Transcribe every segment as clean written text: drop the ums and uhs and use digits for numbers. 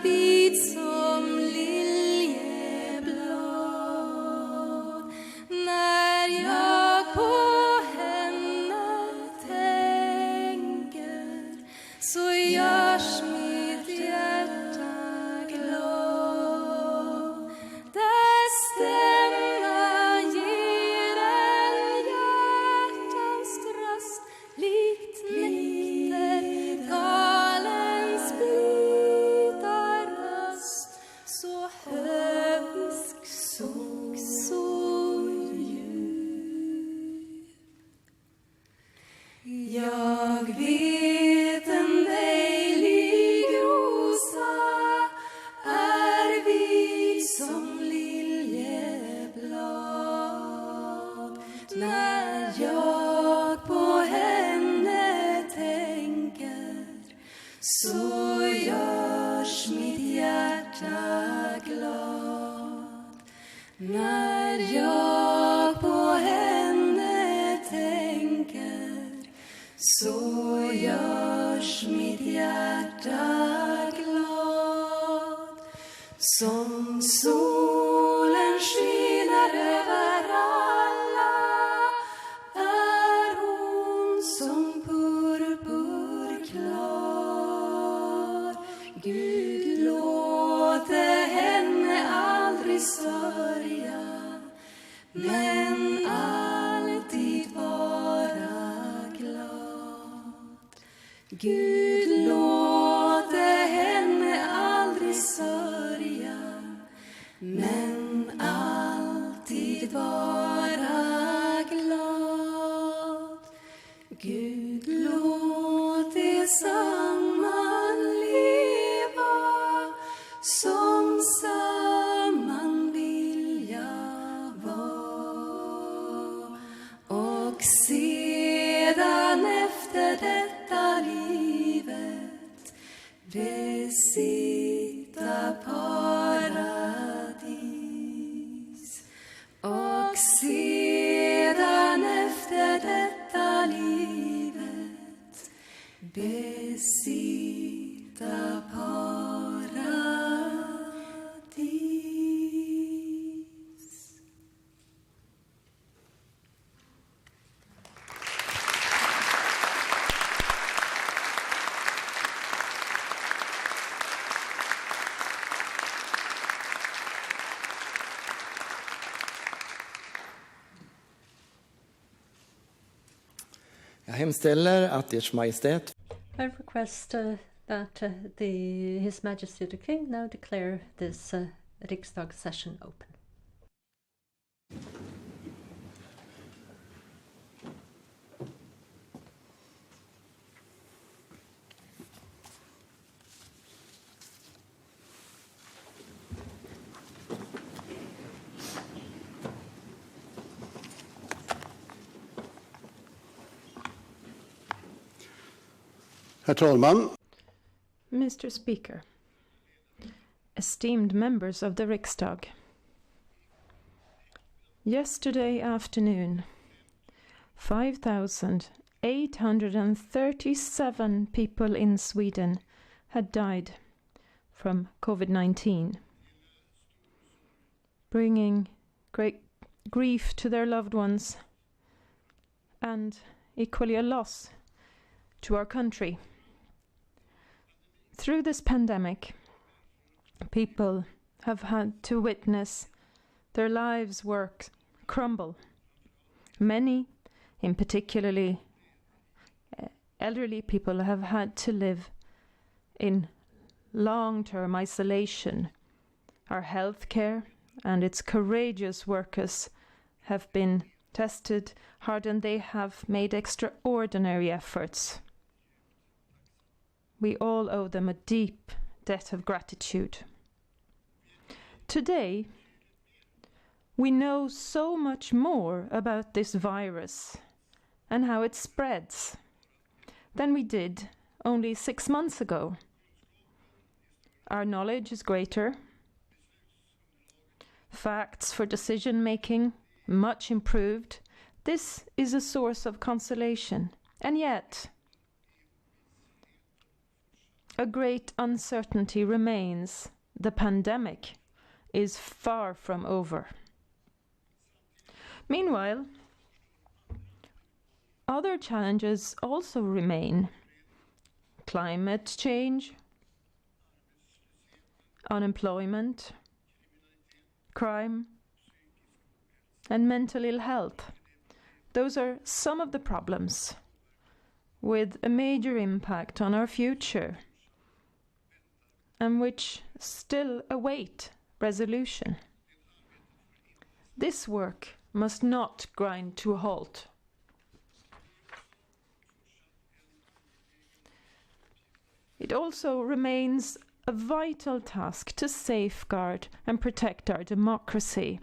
vit som liljeblad. När jag på henne tänker så görs mitt hjärta glad. Dess stämma ger en hjärtans tröst likt nektar galens blida röst. Så hemsk, så djup. Jag vet en dejlig rosa är vit som liljeblad. När jag på henne tänker så görs mitt hjärta glad. När jag på henne tänker så görs mitt hjärta glad. Som solen skiner över alla är hon som purpurklar. Gud låte henne aldrig sörja, men alltid vara glad. Gud låte henne aldrig sörja, men alltid vara glad. Gud låt det samman leva som samman vilja var. Och sedan efter detta livet besitta paradis. Och sedan efter detta livet besitta paradis. Jag hemställer att Ers Majestät I request that His Majesty the King now declare this Riksdag session open. Herr talman! Mr. Speaker, esteemed members of the Riksdag, yesterday afternoon, 5,837 people in Sweden had died from COVID-19, bringing great grief to their loved ones and equally a loss to our country. Through this pandemic, people have had to witness their lives' work crumble. Many, in particularly elderly people, have had to live in long-term isolation. Our healthcare and its courageous workers have been tested hard, and they have made extraordinary efforts. We all owe them a deep debt of gratitude. Today, we know so much more about this virus and how it spreads than we did only 6 months ago. Our knowledge is greater, facts for decision making much improved. This is a source of consolation, and yet a great uncertainty remains. The pandemic is far from over. Meanwhile, other challenges also remain. Climate change, unemployment, crime, and mental ill health. Those are some of the problems with a major impact on our future and which still await resolution. This work must not grind to a halt. It also remains a vital task to safeguard and protect our democracy.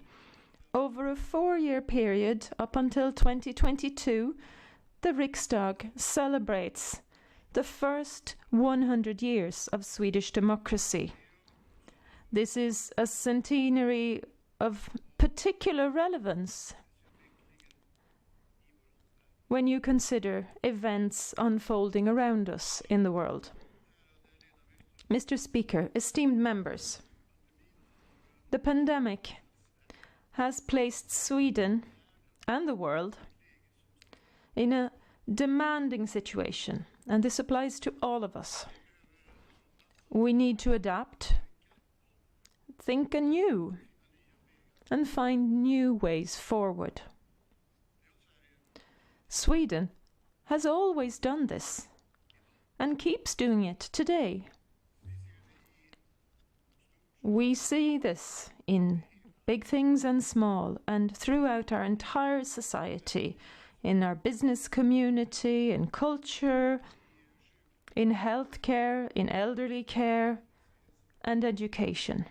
Over a 4-year period, up until 2022, the Riksdag celebrates the first 100 years of Swedish democracy. This is a centenary of particular relevance when you consider events unfolding around us in the world. Mr. Speaker, esteemed members, the pandemic has placed Sweden and the world in a demanding situation, and this applies to all of us. We need to adapt, think anew, and find new ways forward. Sweden has always done this and keeps doing it today. We see this in big things and small, and throughout our entire society, in our business community, in culture, in healthcare, in elderly care, and education.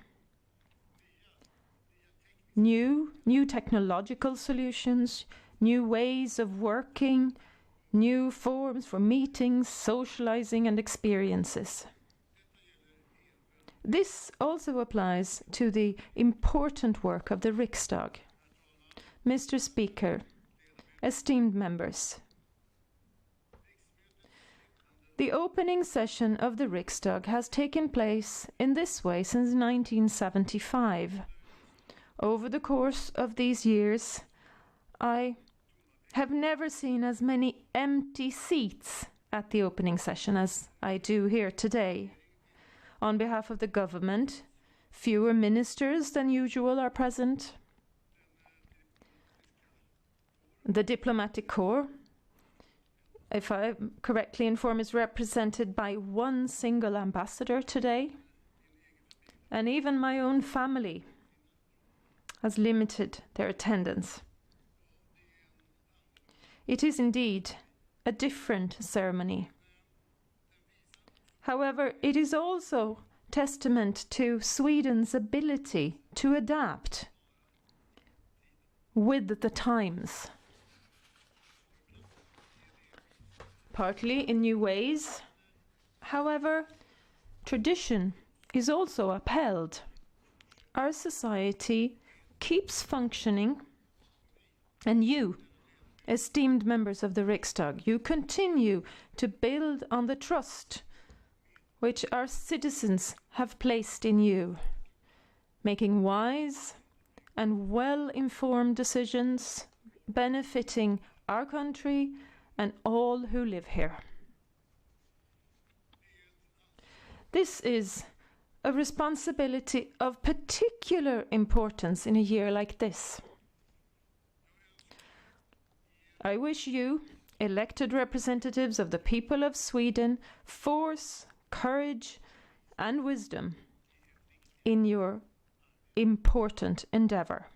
New technological solutions, new ways of working, new forms for meetings, socializing, and experiences. This also applies to the important work of the Riksdag. Mr. Speaker, esteemed members, the opening session of the Riksdag has taken place in this way since 1975. Over the course of these years, I have never seen as many empty seats at the opening session as I do here today. On behalf of the government, fewer ministers than usual are present. The diplomatic corps, if I'm correctly informed, is represented by one single ambassador today. And even my own family has limited their attendance. It is indeed a different ceremony. However, it is also testament to Sweden's ability to adapt with the times. Partly in new ways. However, tradition is also upheld. Our society keeps functioning, and you, esteemed members of the Riksdag, you continue to build on the trust which our citizens have placed in you, making wise and well-informed decisions benefiting our country and all who live here. This is a responsibility of particular importance in a year like this. I wish you, elected representatives of the people of Sweden, force, courage, and wisdom in your important endeavour.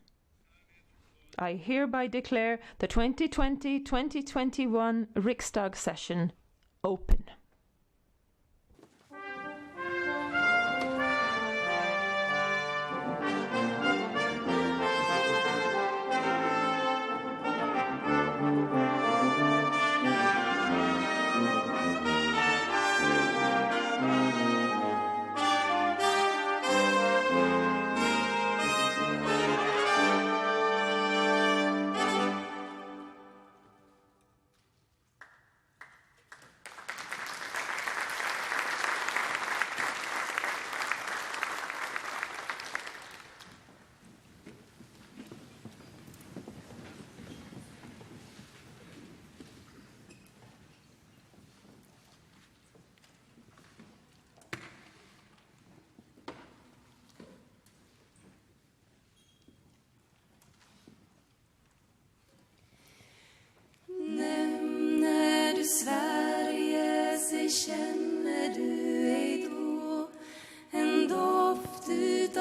I hereby declare the 2020-2021 Riksdag session open.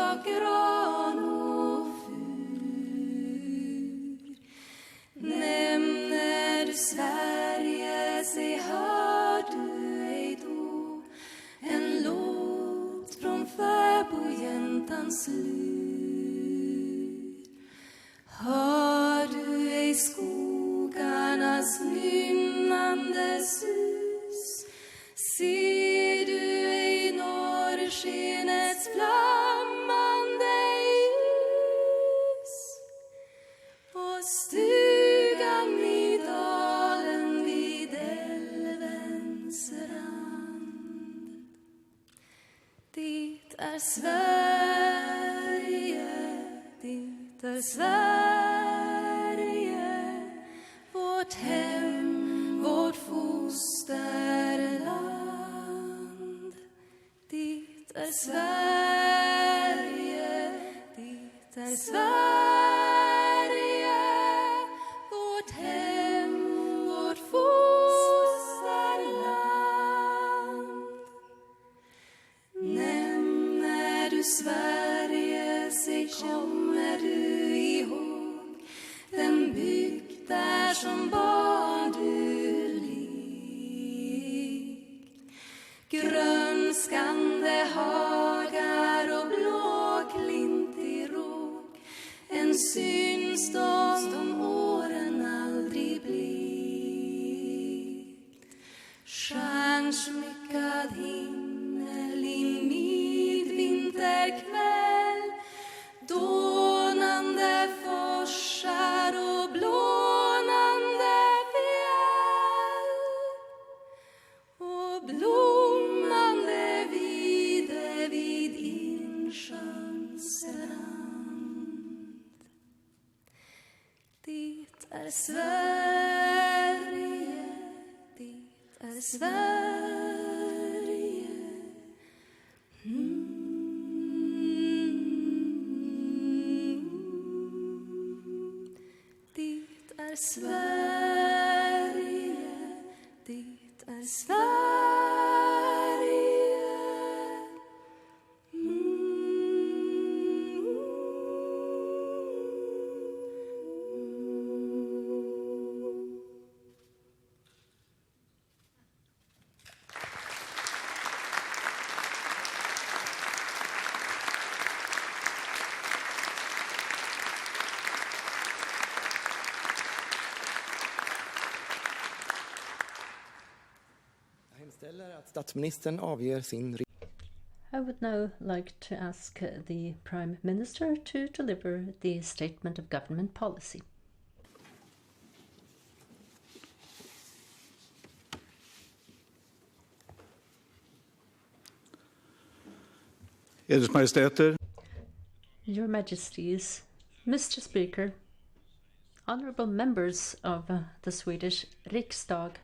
av gran och fur. Nämner du Sverige, se hör du ej då en låt från fäbodjäntans lur. Hör du ej skogarnas nynnande sus, ser du ej norrskenets flammande ljus, och stugan i dalen vid älvens rand. Det är Sverige, det är Sverige, vårt hem, vårt fosterland. Det är Sverige, det är Sverige, vårt hem, vårt fosterland. Nämner du Sverige, sig kommer du ihåg den bygd där som barn du lekt. Grönskande hagar och blåklint i råg, en synstånd om åren aldrig blekt. Stjärnsmyckad himmel i midvinterkväll, dånande forsar och blånande fjäll, och blommande vide vid insjöns strand. Det är Sverige, det är Sverige. Det är Sverige, det är Sverige. Jag hemställer att statsministern avger sin I would now like to ask the Prime Minister to deliver the Statement of Government Policy. Eders Majestäter, Your Majesties, Mr. Speaker, honourable members of the Swedish Riksdag.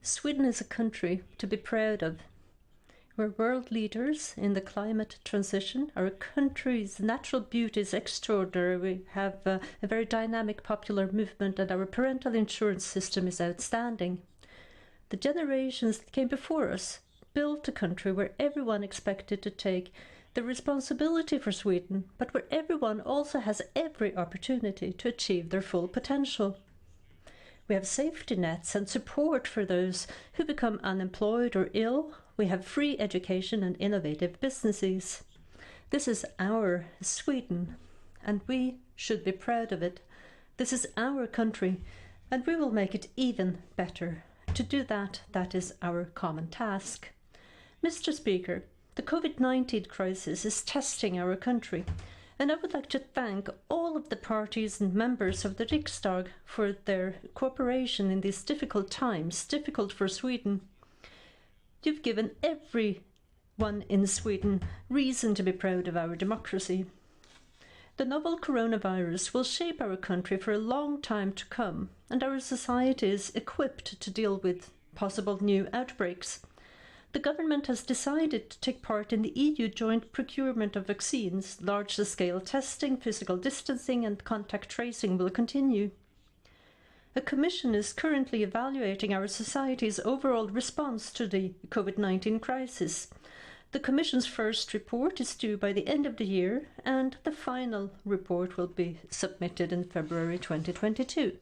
Sweden is a country to be proud of. We're world leaders in the climate transition. Our country's natural beauty is extraordinary. We have a very dynamic popular movement, and our parental insurance system is outstanding. The generations that came before us built a country where everyone expected to take the responsibility for Sweden, but where everyone also has every opportunity to achieve their full potential. We have safety nets and support for those who become unemployed or ill. We have free education and innovative businesses. This is our Sweden, and we should be proud of it. This is our country, and we will make it even better. To do that, that is our common task. Mr. Speaker, the COVID-19 crisis is testing our country, and I would like to thank all of the parties and members of the Riksdag for their cooperation in these difficult times, difficult for Sweden. You've given everyone in Sweden reason to be proud of our democracy. The novel coronavirus will shape our country for a long time to come, and our society is equipped to deal with possible new outbreaks. The government has decided to take part in the EU joint procurement of vaccines. Large-scale testing, physical distancing and contact tracing will continue. A commission is currently evaluating our society's overall response to the COVID-19 crisis. The Commission's first report is due by the end of the year, and the final report will be submitted in February 2022.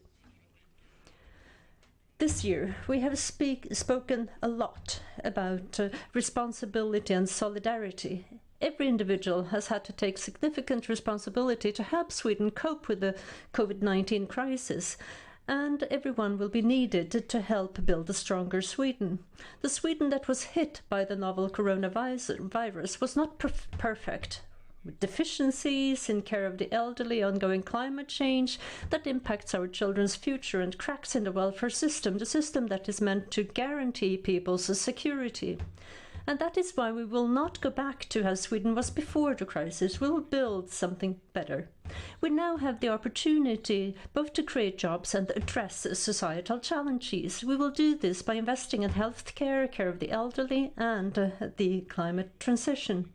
This year, we have spoken a lot about responsibility and solidarity. Every individual has had to take significant responsibility to help Sweden cope with the COVID-19 crisis, and everyone will be needed to help build a stronger Sweden. The Sweden that was hit by the novel coronavirus was not perfect, with deficiencies in care of the elderly, ongoing climate change that impacts our children's future, and cracks in the welfare system, the system that is meant to guarantee people's security. And that is why we will not go back to how Sweden was before the crisis. We will build something better. We now have the opportunity both to create jobs and address societal challenges. We will do this by investing in healthcare, care of the elderly, and the climate transition.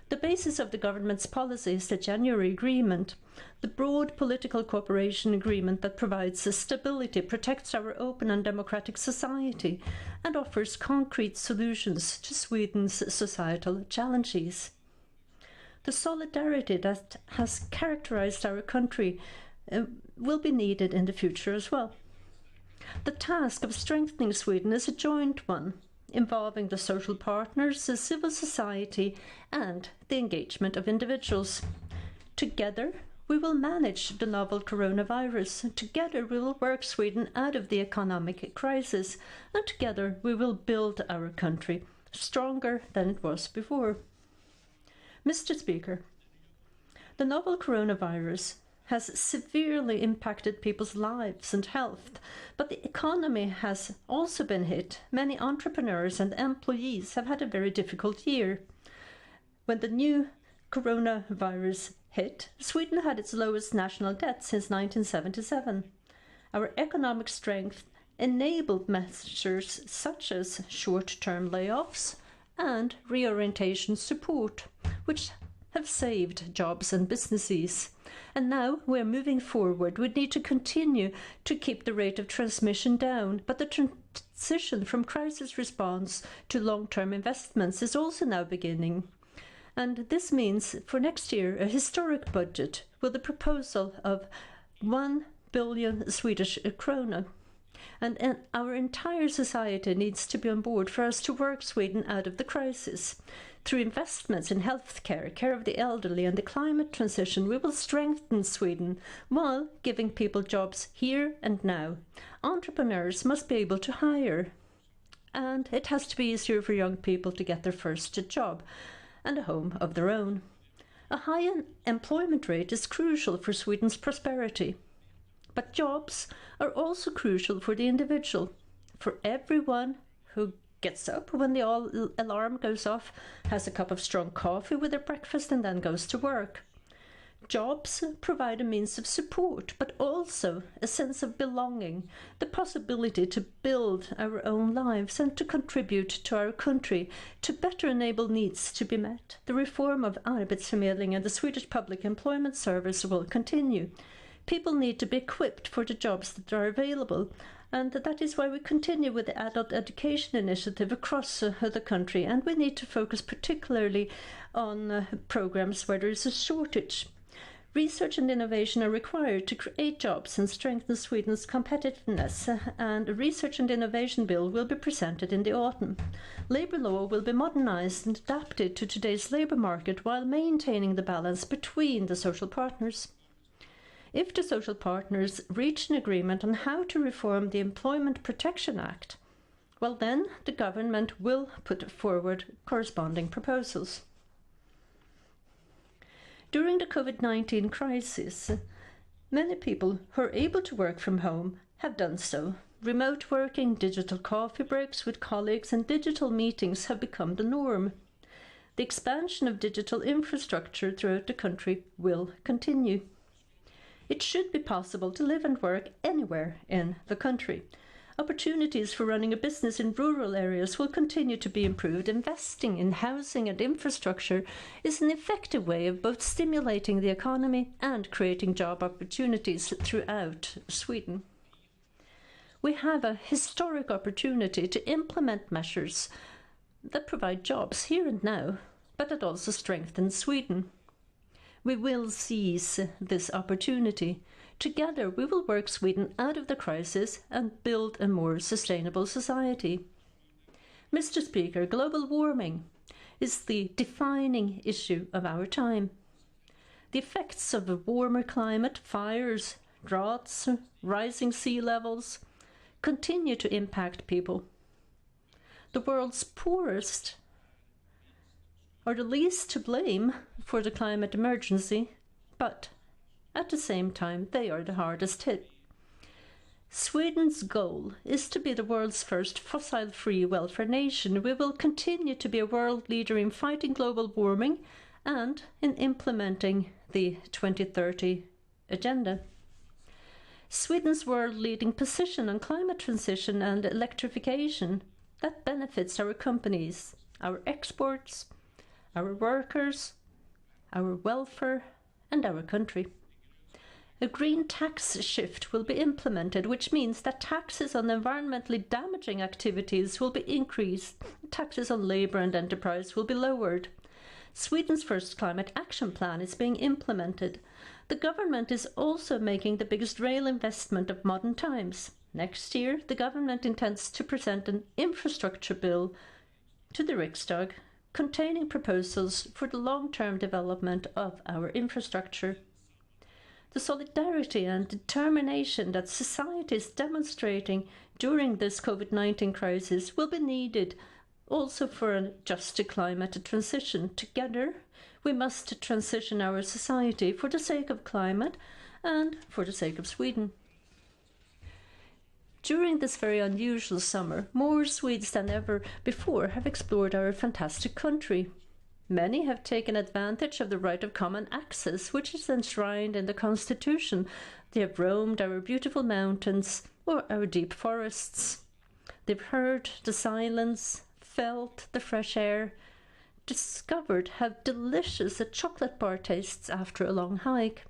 The basis of the government's policy is the January Agreement, the broad political cooperation agreement that provides stability, protects our open and democratic society, and offers concrete solutions to Sweden's societal challenges. The solidarity that has characterized our country will be needed in the future as well. The task of strengthening Sweden is a joint one, involving the social partners, the civil society, and the engagement of individuals. Together, we will manage the novel coronavirus. Together, we will work Sweden out of the economic crisis, and together we will build our country stronger than it was before. Mr. Speaker, the novel coronavirus has severely impacted people's lives and health, but the economy has also been hit. Many entrepreneurs and employees have had a very difficult year. When the new coronavirus hit, Sweden had its lowest national debt since 1977. Our economic strength enabled measures such as short-term layoffs and reorientation support, which have saved jobs and businesses. And now we're moving forward. We need to continue to keep the rate of transmission down, but the transition from crisis response to long-term investments is also now beginning. And this means for next year a historic budget with a proposal of 1 billion Swedish krona. And our entire society needs to be on board for us to work Sweden out of the crisis. Through investments in healthcare, care of the elderly, and the climate transition, we will strengthen Sweden while giving people jobs here and now. Entrepreneurs must be able to hire, and it has to be easier for young people to get their first job and a home of their own. A high employment rate is crucial for Sweden's prosperity, but jobs are also crucial for the individual, for everyone who gets up when the alarm goes off, has a cup of strong coffee with their breakfast, and then goes to work. Jobs provide a means of support, but also a sense of belonging, the possibility to build our own lives and to contribute to our country, to better enable needs to be met. The reform of Arbetsförmedlingen and the Swedish Public Employment Service will continue. People need to be equipped for the jobs that are available, and that is why we continue with the adult education initiative across the country, and we need to focus particularly on programs where there is a shortage. Research and innovation are required to create jobs and strengthen Sweden's competitiveness, and a research and innovation bill will be presented in the autumn. Labour law will be modernised and adapted to today's labour market while maintaining the balance between the social partners. If the social partners reach an agreement on how to reform the Employment Protection Act, well then the government will put forward corresponding proposals. During the COVID-19 crisis, many people who are able to work from home have done so. Remote working, digital coffee breaks with colleagues, and digital meetings have become the norm. The expansion of digital infrastructure throughout the country will continue. It should be possible to live and work anywhere in the country. Opportunities for running a business in rural areas will continue to be improved. Investing in housing and infrastructure is an effective way of both stimulating the economy and creating job opportunities throughout Sweden. We have a historic opportunity to implement measures that provide jobs here and now, but that also strengthen Sweden. We will seize this opportunity. Together we will work Sweden out of the crisis and build a more sustainable society. Mr. Speaker, global warming is the defining issue of our time. The effects of a warmer climate, fires, droughts, rising sea levels continue to impact people. The world's poorest are the least to blame for the climate emergency, but at the same time they are the hardest hit. Sweden's goal is to be the world's first fossil-free welfare nation. We will continue to be a world leader in fighting global warming and in implementing the 2030 agenda. Sweden's world-leading position on climate transition and electrification, that benefits our companies, our exports, our workers, our welfare, and our country. A green tax shift will be implemented, which means that taxes on environmentally damaging activities will be increased, taxes on labour and enterprise will be lowered. Sweden's first climate action plan is being implemented. The government is also making the biggest rail investment of modern times. Next year, the government intends to present an infrastructure bill to the Riksdag containing proposals for the long-term development of our infrastructure. The solidarity and determination that society is demonstrating during this COVID-19 crisis will be needed also for a just climate transition. Together, we must transition our society for the sake of climate and for the sake of Sweden. During this very unusual summer, more Swedes than ever before have explored our fantastic country. Many have taken advantage of the right of common access, which is enshrined in the Constitution. They have roamed our beautiful mountains or our deep forests. They've heard the silence, felt the fresh air, discovered how delicious a chocolate bar tastes after a long hike.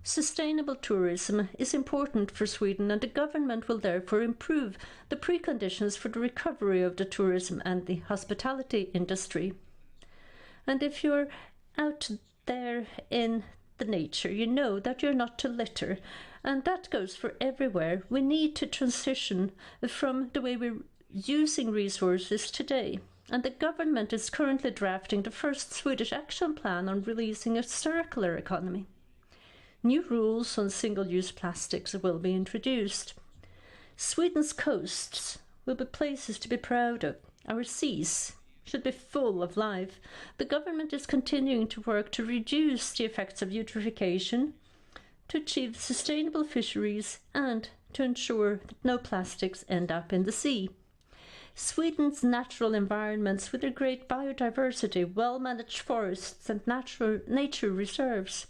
Sustainable tourism is important for Sweden, and the government will therefore improve the preconditions for the recovery of the tourism and the hospitality industry. And if you're out there in the nature, you know that you're not to litter, and that goes for everywhere. We need to transition from the way we're using resources today. And the government is currently drafting the first Swedish action plan on releasing a circular economy. New rules on single-use plastics will be introduced. Sweden's coasts will be places to be proud of. Our seas should be full of life. The government is continuing to work to reduce the effects of eutrophication, to achieve sustainable fisheries, and to ensure that no plastics end up in the sea. Sweden's natural environments, with their great biodiversity, well-managed forests and nature reserves,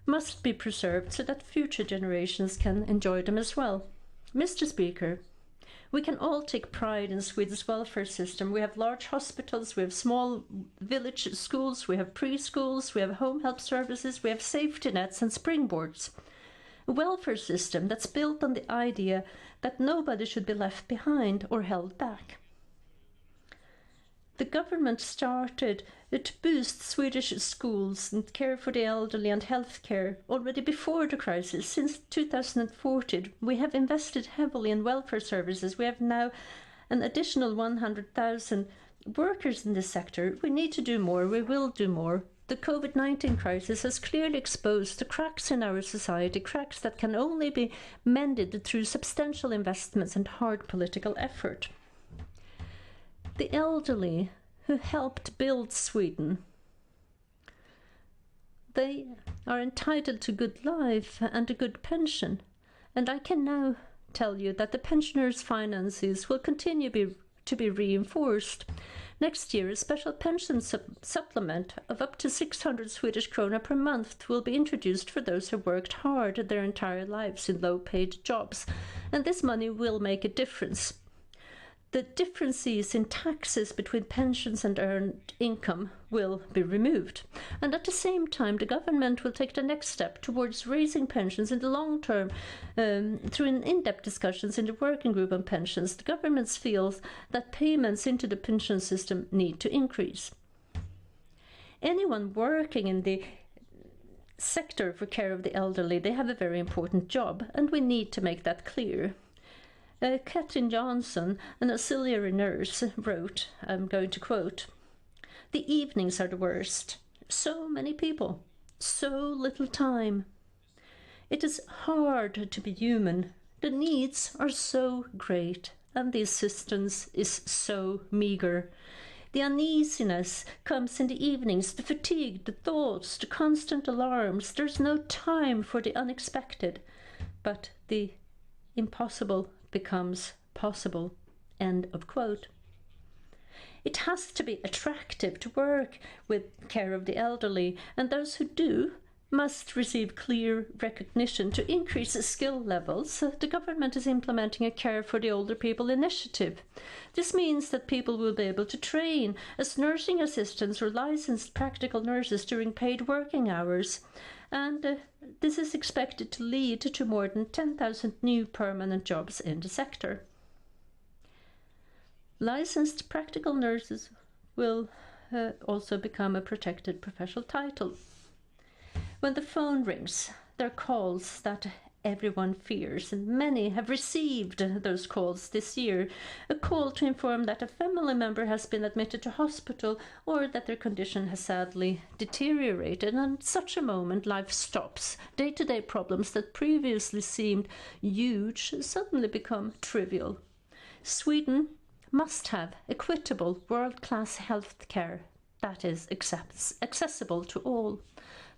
must be preserved so that future generations can enjoy them as well. Mr. Speaker, we can all take pride in Sweden's welfare system. We have large hospitals, we have small village schools, we have preschools, we have home help services, we have safety nets and springboards. A welfare system that's built on the idea that nobody should be left behind or held back. The government started to boost Swedish schools and care for the elderly and healthcare already before the crisis. Since 2014, we have invested heavily in welfare services. We have now an additional 100,000 workers in this sector. We need to do more. We will do more. The COVID-19 crisis has clearly exposed the cracks in our society, cracks that can only be mended through substantial investments and hard political effort. The elderly who helped build Sweden, they are entitled to good life and a good pension. And I can now tell you that the pensioners' finances will continue to be reinforced. Next year, a special pension supplement of up to 600 Swedish krona per month will be introduced for those who worked hard their entire lives in low-paid jobs. And this money will make a difference. The differences in taxes between pensions and earned income will be removed. And at the same time, the government will take the next step towards raising pensions in the long term through an in-depth discussions in the working group on pensions. The government feels that payments into the pension system need to increase. Anyone working in the sector for care of the elderly, they have a very important job, and we need to make that clear. Katrin Johnson, an auxiliary nurse, wrote, I'm going to quote, "The evenings are the worst. So many people, so little time. It is hard to be human. The needs are so great, and the assistance is so meagre. The uneasiness comes in the evenings, the fatigue, the thoughts, the constant alarms. There's no time for the unexpected, but the impossible becomes possible." End of quote. It has to be attractive to work with care of the elderly, and those who do must receive clear recognition to increase skill levels. The government is implementing a Care for the Older People initiative. This means that people will be able to train as nursing assistants or licensed practical nurses during paid working hours. And this is expected to lead to more than 10,000 new permanent jobs in the sector. Licensed practical nurses will also become a protected professional title. When the phone rings, there are calls that everyone fears, and many have received those calls this year. A call to inform that a family member has been admitted to hospital or that their condition has sadly deteriorated, and at such a moment life stops. Day-to-day problems that previously seemed huge suddenly become trivial. Sweden must have equitable world-class health care that is accessible to all.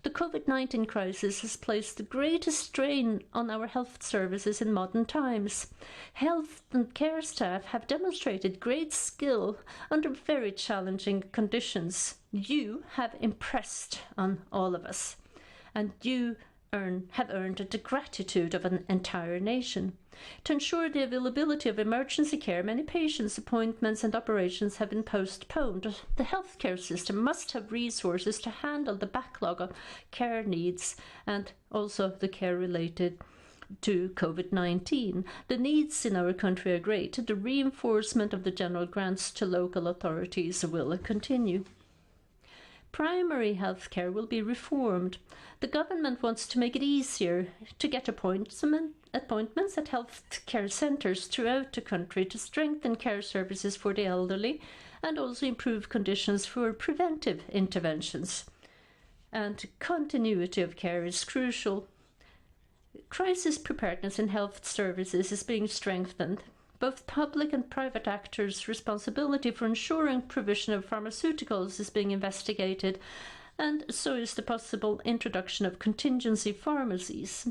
The COVID-19 crisis has placed the greatest strain on our health services in modern times. Health and care staff have demonstrated great skill under very challenging conditions. You have impressed on all of us, and you have earned the gratitude of an entire nation. To ensure the availability of emergency care, many patients' appointments and operations have been postponed. The healthcare system must have resources to handle the backlog of care needs and also the care related to COVID-19. The needs in our country are great. The reinforcement of the general grants to local authorities will continue. Primary health care will be reformed. The government wants to make it easier to get appointments at health care centres throughout the country to strengthen care services for the elderly and also improve conditions for preventive interventions. And continuity of care is crucial. Crisis preparedness in health services is being strengthened. Both public and private actors' responsibility for ensuring provision of pharmaceuticals is being investigated, and so is the possible introduction of contingency pharmacies.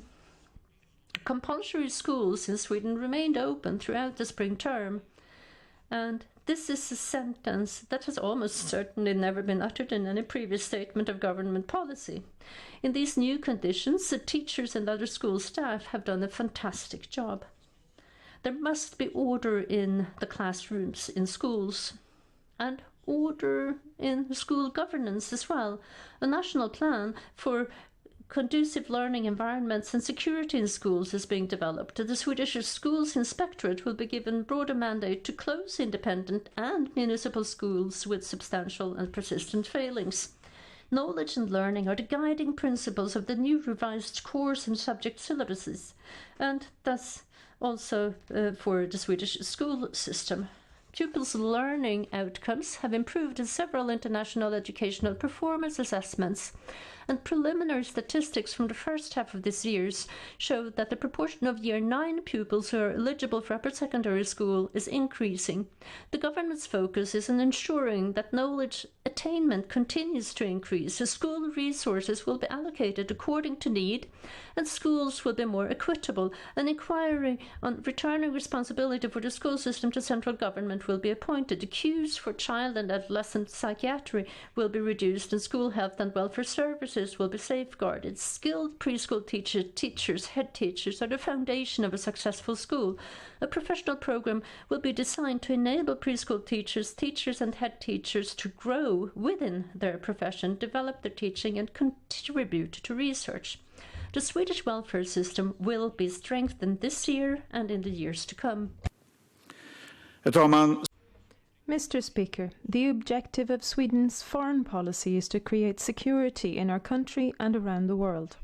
Compulsory schools in Sweden remained open throughout the spring term, and this is a sentence that has almost certainly never been uttered in any previous statement of government policy. In these new conditions, the teachers and other school staff have done a fantastic job. There must be order in the classrooms in schools and order in school governance as well. A national plan for conducive learning environments and security in schools is being developed. The Swedish Schools Inspectorate will be given broader mandate to close independent and municipal schools with substantial and persistent failings. Knowledge and learning are the guiding principles of the new revised course and subject syllabuses, and thus also for the Swedish school system. Pupils' learning outcomes have improved in several international educational performance assessments, and preliminary statistics from the first half of this year show that the proportion of Year 9 pupils who are eligible for upper secondary school is increasing. The government's focus is on ensuring that knowledge attainment continues to increase. So school resources will be allocated according to need, and schools will be more equitable. An inquiry on returning responsibility for the school system to central government will be appointed. The queues for child and adolescent psychiatry will be reduced, and school health and welfare services will be safeguarded. Skilled preschool teachers, head teachers are the foundation of a successful school. A professional program will be designed to enable preschool teachers and head teachers to grow within their profession, develop their teaching and contribute to research. The Swedish welfare system will be strengthened this year and in the years to come. Herr talman! Mr. Speaker, the objective of Sweden's foreign policy is to create security in our country and around the world.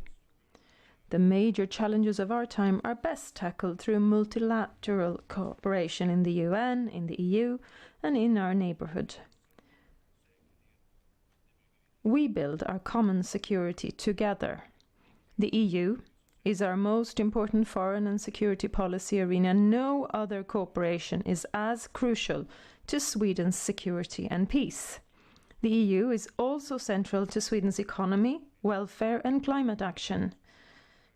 The major challenges of our time are best tackled through multilateral cooperation in the UN, in the EU, and in our neighbourhood. We build our common security together. The EU is our most important foreign and security policy arena. No other cooperation is as crucial to Sweden's security and peace. The EU is also central to Sweden's economy, welfare and climate action.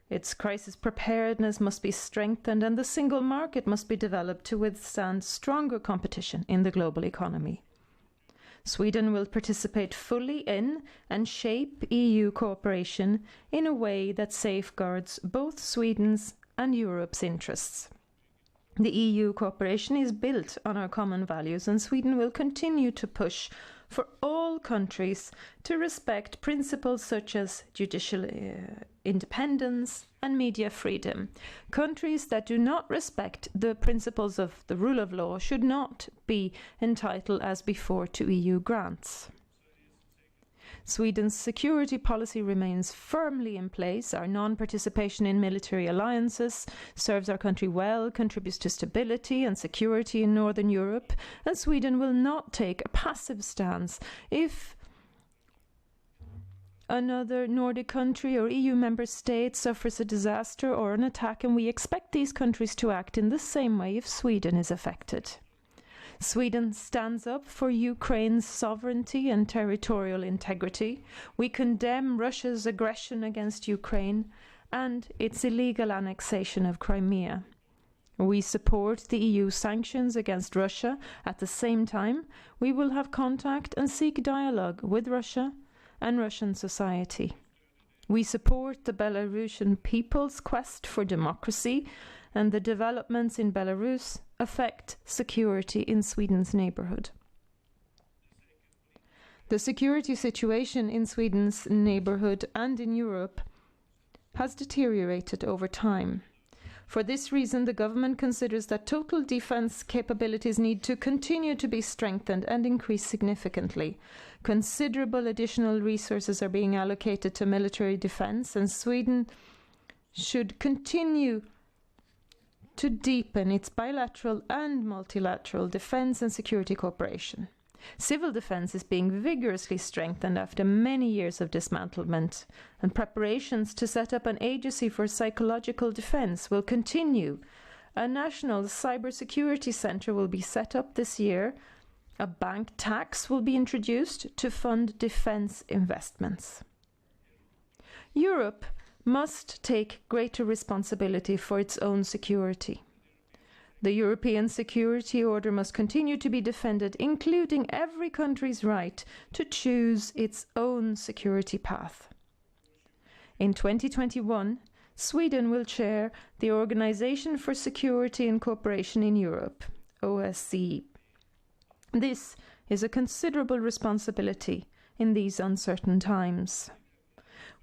Its crisis preparedness must be strengthened and the single market must be developed to withstand stronger competition in the global economy. Sweden will participate fully in and shape EU cooperation in a way that safeguards both Sweden's and Europe's interests. The EU cooperation is built on our common values, and Sweden will continue to push for all countries to respect principles such as judicial independence and media freedom. Countries that do not respect the principles of the rule of law should not be entitled as before to EU grants. Sweden's security policy remains firmly in place. Our non-participation in military alliances serves our country well, contributes to stability and security in Northern Europe, and Sweden will not take a passive stance if another Nordic country or EU member state suffers a disaster or an attack, and we expect these countries to act in the same way if Sweden is affected. Sweden stands up for Ukraine's sovereignty and territorial integrity. We condemn Russia's aggression against Ukraine and its illegal annexation of Crimea. We support the EU sanctions against Russia. At the same time, we will have contact and seek dialogue with Russia and Russian society. We support the Belarusian people's quest for democracy, and the developments in Belarus affect security in Sweden's neighbourhood. The security situation in Sweden's neighbourhood and in Europe has deteriorated over time. For this reason, the government considers that total defence capabilities need to continue to be strengthened and increase significantly. Considerable additional resources are being allocated to military defence, and Sweden should continue to deepen its bilateral and multilateral defence and security cooperation. Civil defence is being vigorously strengthened after many years of dismantlement, and preparations to set up an agency for psychological defence will continue. A national cybersecurity centre will be set up this year. A bank tax will be introduced to fund defence investments. Europe must take greater responsibility for its own security. The European security order must continue to be defended, including every country's right to choose its own security path. In 2021, Sweden will chair the Organisation for Security and Cooperation in Europe, OSCE. This is a considerable responsibility in these uncertain times.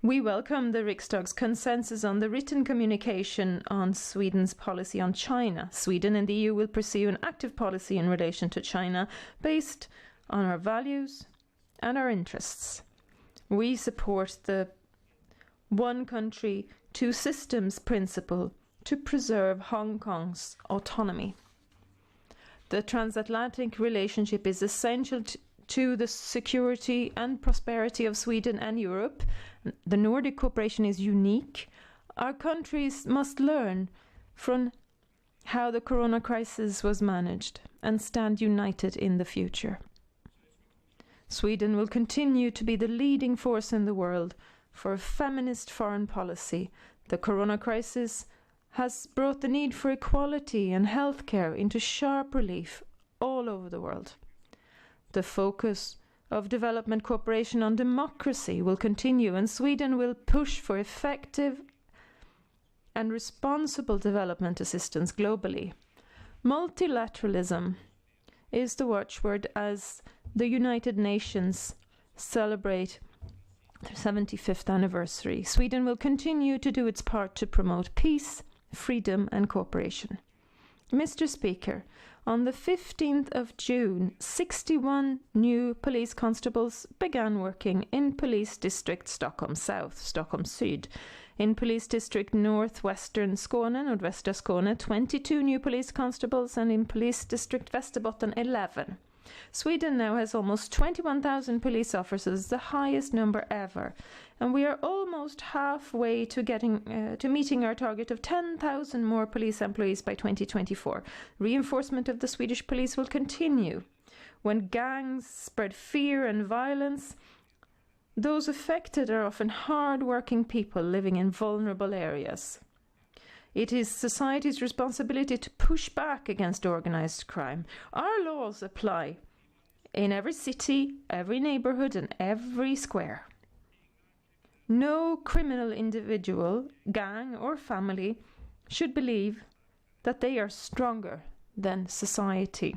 We welcome the Riksdag's consensus on the written communication on Sweden's policy on China. Sweden and the EU will pursue an active policy in relation to China based on our values and our interests. We support the one country, two systems principle to preserve Hong Kong's autonomy. The transatlantic relationship is essential to the security and prosperity of Sweden and Europe. The Nordic cooperation is unique. Our countries must learn from how the corona crisis was managed and stand united in the future. Sweden will continue to be the leading force in the world for a feminist foreign policy. The corona crisis has brought the need for equality and healthcare into sharp relief. all over the world. The focus of development cooperation on democracy will continue, and Sweden will push for effective and responsible development assistance globally. Multilateralism is the watchword as the United Nations celebrate their 75th anniversary. Sweden will continue to do its part to promote peace, freedom and cooperation. Mr. Speaker, on the 15th of June, 61 new police constables began working in Police District Stockholm South, Stockholm Syd. In Police District Northwestern Skåne, Nordvästra Skåne, 22 new police constables, and in Police District Västerbotten, 11. Sweden now has almost 21,000 police officers, the highest number ever, and we are almost halfway to meeting our target of 10,000 more police employees by 2024. Reinforcement of the Swedish police will continue. When gangs spread fear and violence, those affected are often hard-working people living in vulnerable areas. It is society's responsibility to push back against organised crime. Our laws apply in every city, every neighbourhood and every square. No criminal individual, gang or family should believe that they are stronger than society.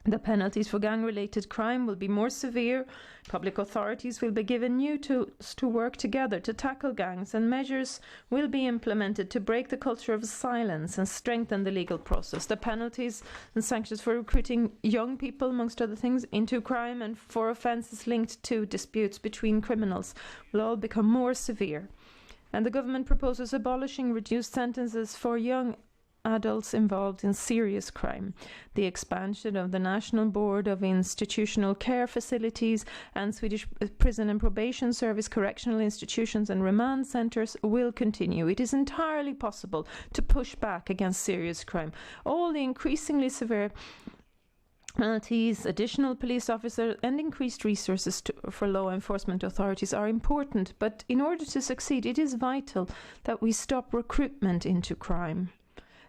The penalties for gang-related crime will be more severe. Public authorities will be given new tools to work together to tackle gangs, and measures will be implemented to break the culture of silence and strengthen the legal process. The penalties and sanctions for recruiting young people, amongst other things, into crime and for offences linked to disputes between criminals will all become more severe. And the government proposes abolishing reduced sentences for young adults involved in serious crime. The expansion of the National Board of Institutional Care Facilities and Swedish Prison and Probation Service correctional institutions and remand centres will continue. It is entirely possible to push back against serious crime. All the increasingly severe penalties, additional police officers and increased resources for law enforcement authorities are important, but in order to succeed it is vital that we stop recruitment into crime.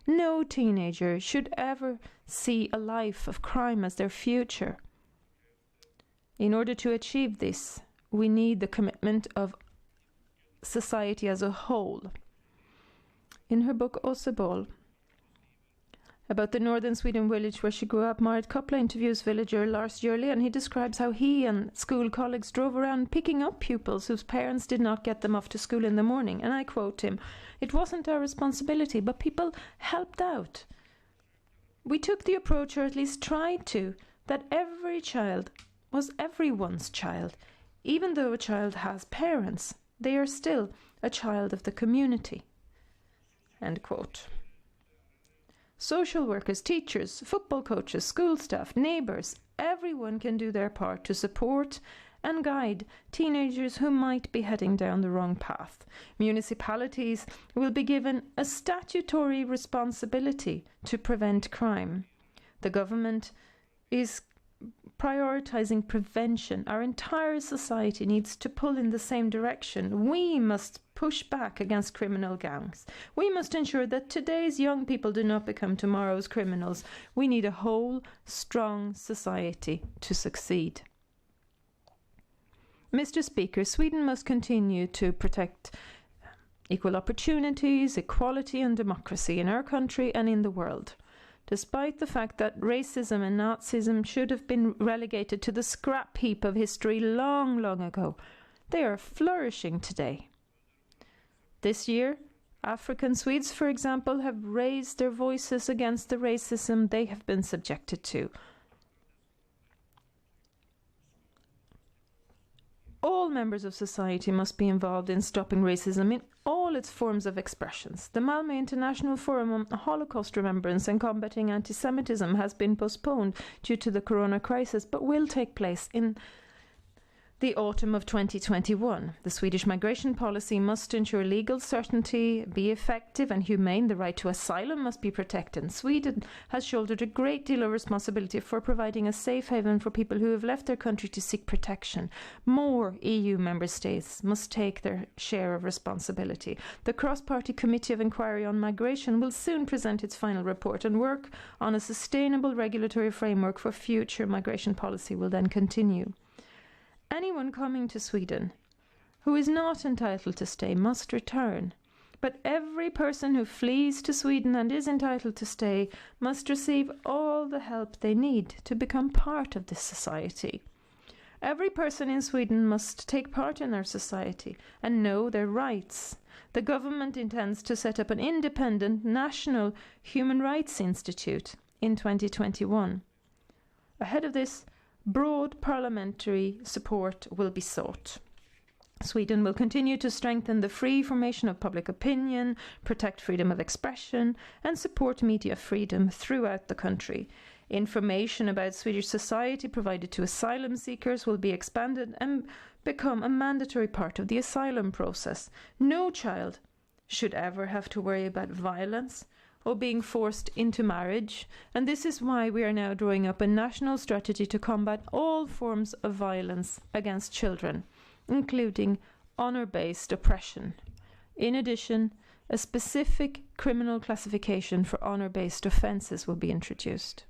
No teenager should ever see a life of crime as their future. In order to achieve this, we need the commitment of society as a whole. In her book Åsebol, about the northern Sweden village where she grew up, Marit Koppla interviews villager Lars Jörli, and he describes how he and school colleagues drove around picking up pupils whose parents did not get them off to school in the morning. And I quote him, "It wasn't our responsibility, but people helped out. We took the approach, or at least tried to, that every child was everyone's child. Even though a child has parents, they are still a child of the community." End quote. Social workers, teachers, football coaches, school staff, neighbours, everyone can do their part to support and guide teenagers who might be heading down the wrong path. Municipalities will be given a statutory responsibility to prevent crime. The government is prioritising prevention. Our entire society needs to pull in the same direction. We must push back against criminal gangs. We must ensure that today's young people do not become tomorrow's criminals. We need a whole, strong society to succeed. Mr. Speaker, Sweden must continue to protect equal opportunities, equality and democracy in our country and in the world. Despite the fact that racism and Nazism should have been relegated to the scrap heap of history long, long ago, they are flourishing today. This year, African Swedes, for example, have raised their voices against the racism they have been subjected to. All members of society must be involved in stopping racism in all its forms of expressions. The Malmö International Forum on Holocaust Remembrance and Combating Anti-Semitism has been postponed due to the corona crisis, but will take place in the autumn of 2021. The Swedish migration policy must ensure legal certainty, be effective and humane. The right to asylum must be protected. Sweden has shouldered a great deal of responsibility for providing a safe haven for people who have left their country to seek protection. More EU member states must take their share of responsibility. The cross-party Committee of Inquiry on Migration will soon present its final report, and work on a sustainable regulatory framework for future migration policy will then continue. Anyone coming to Sweden who is not entitled to stay must return. But every person who flees to Sweden and is entitled to stay must receive all the help they need to become part of this society. Every person in Sweden must take part in our society and know their rights. The government intends to set up an independent national human rights institute in 2021. Ahead of this, broad parliamentary support will be sought. Sweden will continue to strengthen the free formation of public opinion, protect freedom of expression, and support media freedom throughout the country. Information about Swedish society provided to asylum seekers will be expanded and become a mandatory part of the asylum process. No child should ever have to worry about violence or being forced into marriage, and this is why we are now drawing up a national strategy to combat all forms of violence against children, including honour-based oppression. In addition, a specific criminal classification for honour-based offences will be introduced.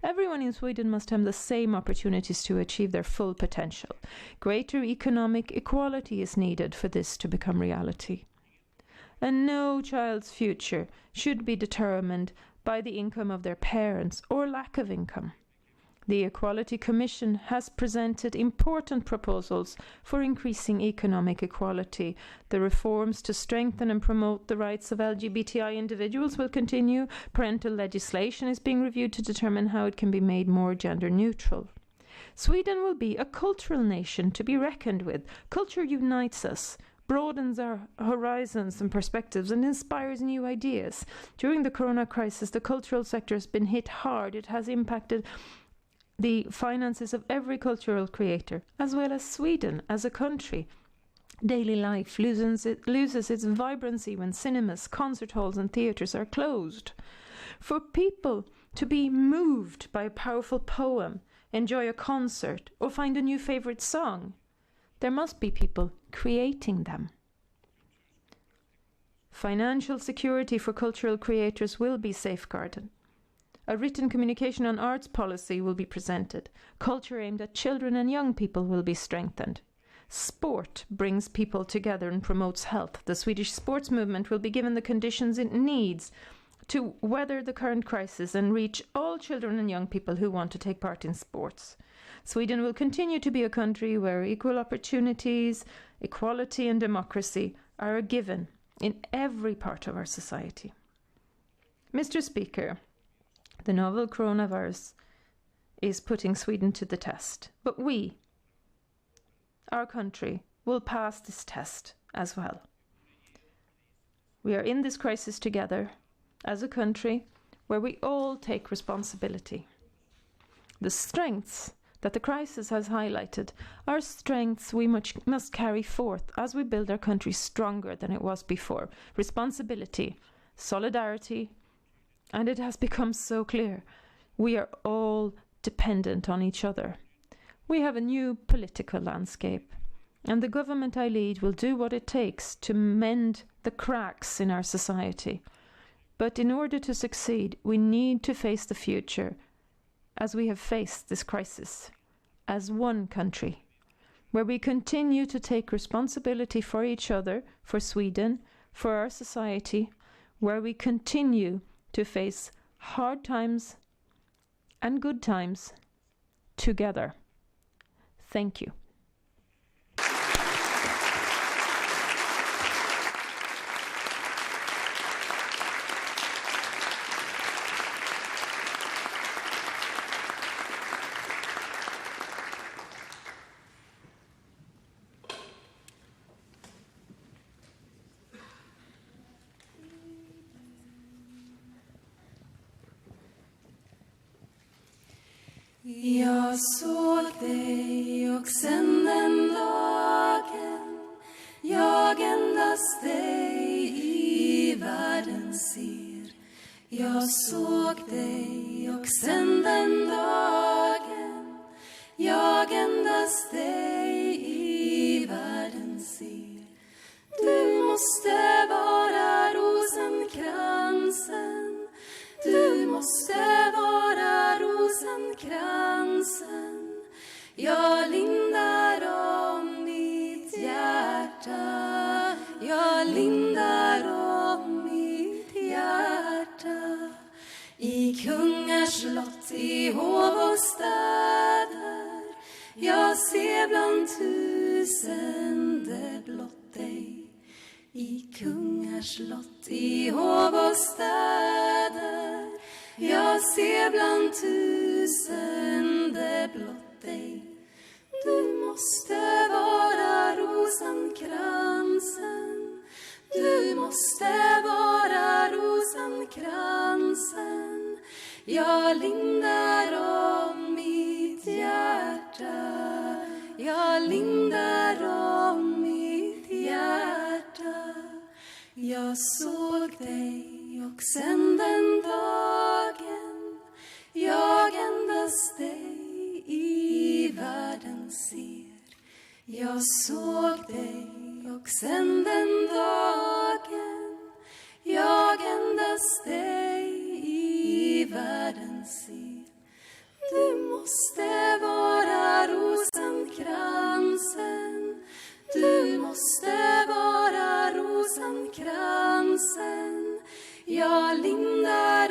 Everyone in Sweden must have the same opportunities to achieve their full potential. Greater economic equality is needed for this to become reality. And no child's future should be determined by the income of their parents or lack of income. The Equality Commission has presented important proposals for increasing economic equality. The reforms to strengthen and promote the rights of LGBTI individuals will continue. Parental legislation is being reviewed to determine how it can be made more gender neutral. Sweden will be a cultural nation to be reckoned with. Culture unites us, broadens our horizons and perspectives, and inspires new ideas. During the corona crisis, the cultural sector has been hit hard. It has impacted the finances of every cultural creator, as well as Sweden as a country. Daily life loses its vibrancy when cinemas, concert halls and theatres are closed. For people to be moved by a powerful poem, enjoy a concert, or find a new favourite song, there must be people creating them. Financial security for cultural creators will be safeguarded. A written communication on arts policy will be presented. Culture aimed at children and young people will be strengthened. Sport brings people together and promotes health. The Swedish sports movement will be given the conditions it needs to weather the current crisis and reach all children and young people who want to take part in sports. Sweden will continue to be a country where equal opportunities, equality and democracy are a given in every part of our society. Mr. Speaker, the novel coronavirus is putting Sweden to the test, but we, our country, will pass this test as well. We are in this crisis together as a country where we all take responsibility. The strengths that the crisis has highlighted are strengths we must carry forth as we build our country stronger than it was before. Responsibility, solidarity, and it has become so clear, we are all dependent on each other. We have a new political landscape, and the government I lead will do what it takes to mend the cracks in our society. But in order to succeed, we need to face the future as we have faced this crisis, as one country, where we continue to take responsibility for each other, for Sweden, for our society, where we continue to face hard times and good times together. Thank you. Jag såg dig och sen den dagen jag endast dig i världen ser. Jag såg dig och sen den dagen jag endast dig i världen ser. Du måste vara rosenkransen, du måste vara rosenkransen. Jag lindar om mitt hjärta, jag lindar om mitt hjärta. I kungars slott, i hov och städer, jag ser bland tusende blott dig. I kungars slott, i hov och städer, jag ser bland tusende blott dig. Du måste vara rosenkransen, du måste vara rosenkransen. Jag lindar om mitt hjärta, jag lindar om mitt hjärta. Jag såg dig och sen den dagen jag endast dig i världen ser. Jag såg dig och sen den dagen jag endast dig i världen ser. Du måste vara rosenkransen, du måste vara rosenkransen. Jag lindar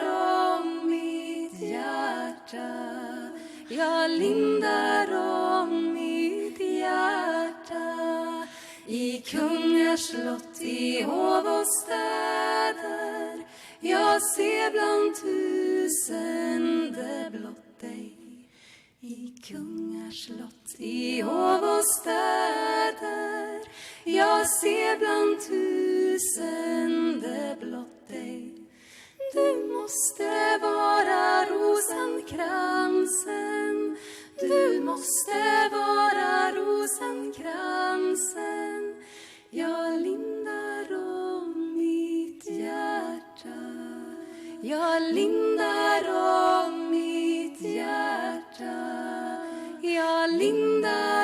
om mitt hjärta, jag lindar om mitt hjärta. I kungars slott, i hov och städer, jag ser bland tusende blott dig. I kungars slott, i hov och städer, jag ser bland tusende blott dig. Du måste vara rosenkransen, du måste vara rosenkransen. Jag lindar om mitt hjärta, jag lindar om mitt hjärta, jag lindar